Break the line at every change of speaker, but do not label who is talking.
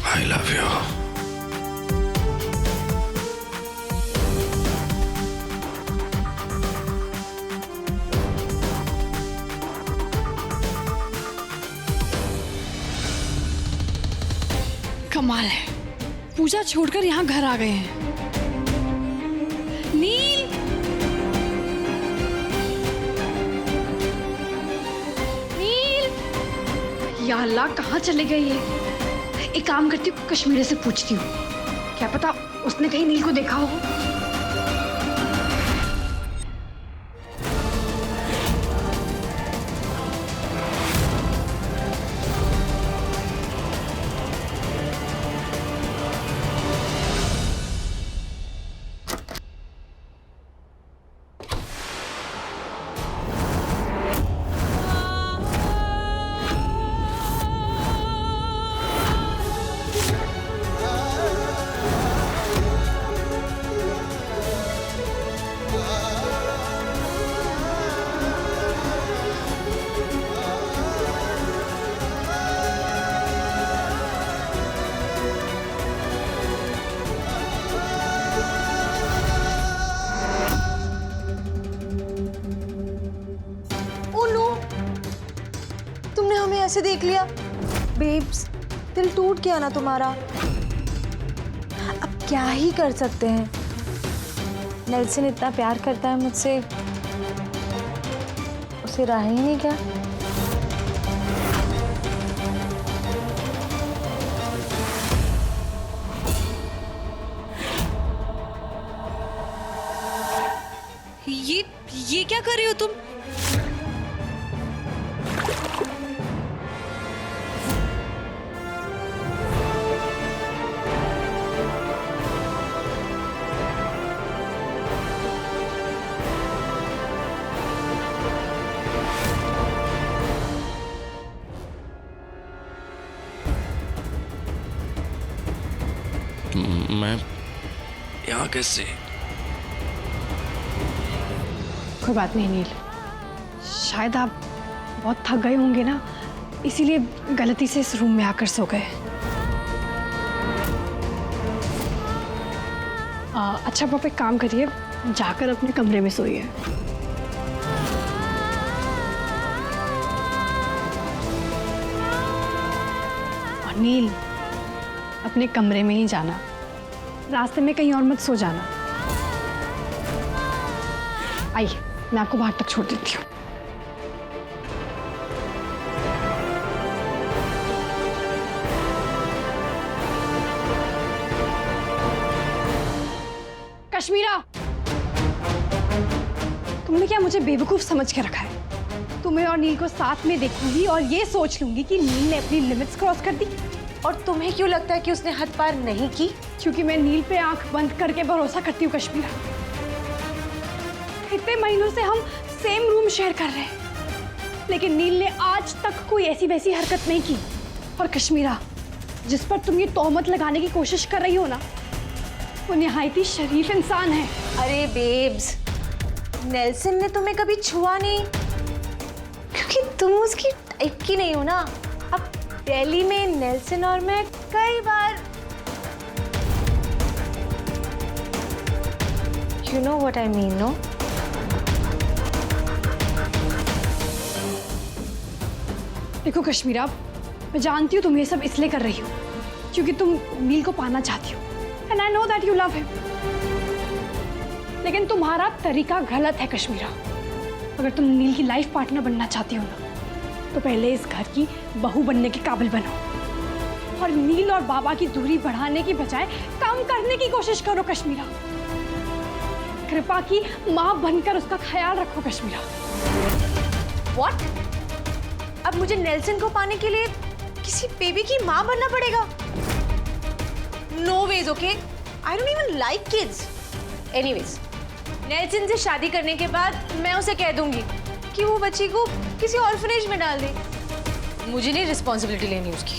I love you.
कमाल है, पूजा छोड़कर यहाँ घर आ गए हैं। नील, नील, या अल्लाह कहाँ चले गए ये? एक काम करती हूँ, कश्मीरी से पूछती हूँ, क्या पता उसने कहीं नील को देखा हो।
ऐसे देख लिया। बेब्स, दिल टूट गया ना तुम्हारा। अब क्या ही कर सकते हैं। नेल्सन इतना प्यार करता है मुझसे, उसे रहा ही नहीं क्या?
ये क्या कर रही हो तुम?
मैं यहाँ कैसे?
कोई बात नहीं नील, शायद आप बहुत थक गए होंगे ना, इसीलिए गलती से इस रूम में आकर सो गए। अच्छा आप एक काम करिए, जाकर अपने कमरे में सोइए। और नील, अपने कमरे में ही जाना, रास्ते में कहीं और मत सो जाना। आइए, मैं आपको बाहर तक छोड़ देती हूँ। कश्मीरा, तुमने क्या मुझे बेवकूफ समझ के रखा है? तुम्हें और नील को साथ में देखूंगी और ये सोच लूंगी कि नील ने अपनी लिमिट्स क्रॉस कर दी।
और तुम्हें क्यों लगता है कि उसने हद पार नहीं की?
क्योंकि मैं नील पे आंख बंद करके भरोसा करती हूँ कश्मीरा। इतने महीनों से हम सेम रूम शेयर कर रहे हैं, लेकिन नील ने आज तक कोई ऐसी वैसी हरकत नहीं की। और कश्मीरा, जिस पर तुम ये तोहमत लगाने की कोशिश कर रही हो ना, वो निहायत ही शरीफ इंसान है।
अरे बेब्स, नेल्सन ने तुम्हें कभी छुआ नहीं, क्योंकि तुम उसकी टाइप की नहीं हो ना। अब दिल्ली में नेल्सन और मैं कई बार, you know what I mean, no?
देखो कश्मीरा, मैं जानती हूँ तुम ये सब इसलिए कर रही हो क्योंकि तुम नील को पाना चाहती हो, and I know that you love him। लेकिन तुम्हारा तरीका गलत है कश्मीरा। अगर तुम नील की लाइफ पार्टनर बनना चाहती हो ना, तो पहले इस घर की बहू बनने के काबिल बनो और नील और बाबा की दूरी बढ़ाने की बजाय कम करने की कोशिश करो कश्मीरा। कृपा की माँ बनकर उसका ख्याल रखो कश्मीरा।
What? अब मुझे नेल्सन को पाने के लिए किसी बेबी की माँ बनना पड़ेगा? No ways, okay? I don't even like kids. Anyways, Nelson से शादी करने के बाद मैं उसे कह दूंगी कि वो बच्ची को किसी ऑर्फनेज में डाल दे। मुझे नहीं रिस्पॉन्सिबिलिटी लेनी उसकी।